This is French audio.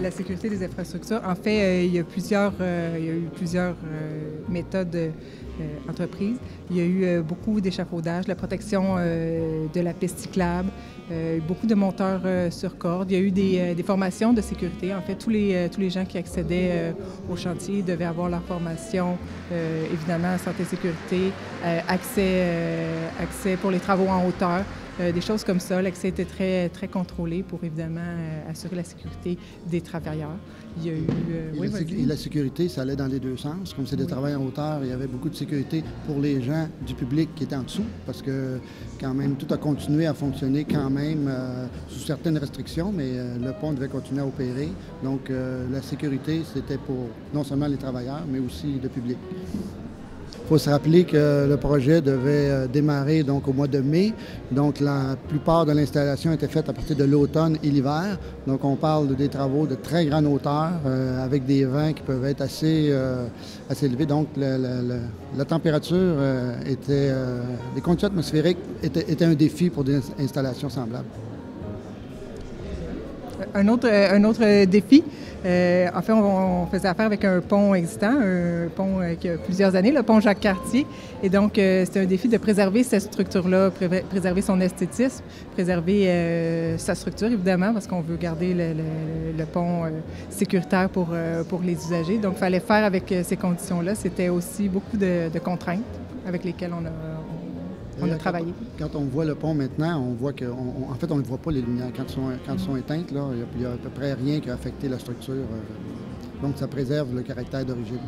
la sécurité des infrastructures. En fait, il y a eu plusieurs méthodes entreprises. Il y a eu beaucoup d'échafaudages, la protection de la piste cyclable, beaucoup de monteurs sur corde. Il y a eu des formations de sécurité. En fait, tous les gens qui accédaient au chantier devaient avoir leur formation, évidemment, santé et sécurité, accès pour les travaux en hauteur. Des choses comme ça. L'accès était très, très contrôlé pour, évidemment, assurer la sécurité des travailleurs. Il y a eu... et la sécurité, ça allait dans les deux sens. Comme c'est des travailleurs en hauteur, il y avait beaucoup de sécurité pour les gens du public qui étaient en dessous, parce que, quand même, tout a continué à fonctionner quand même sous certaines restrictions, mais le pont devait continuer à opérer. Donc, la sécurité, c'était pour non seulement les travailleurs, mais aussi le public. Il faut se rappeler que le projet devait démarrer donc, au mois de mai. Donc, la plupart de l'installation était faite à partir de l'automne et l'hiver. Donc, on parle des travaux de très grande hauteur avec des vents qui peuvent être assez élevés. Donc, la température les conditions atmosphériques étaient un défi pour des installations semblables. Un autre défi, en fait, on faisait affaire avec un pont existant, un pont qui a plusieurs années, le pont Jacques-Cartier. Et donc, c'était un défi de préserver cette structure-là, préserver son esthétisme, préserver sa structure, évidemment, parce qu'on veut garder le pont sécuritaire pour les usagers. Donc, il fallait faire avec ces conditions-là. C'était aussi beaucoup de contraintes avec lesquelles on a travaillé. Quand on voit le pont maintenant, on voit en fait, on ne voit pas les lumières. Quand elles sont éteintes, là, il n'y a à peu près rien qui a affecté la structure. Donc, ça préserve le caractère d'origine.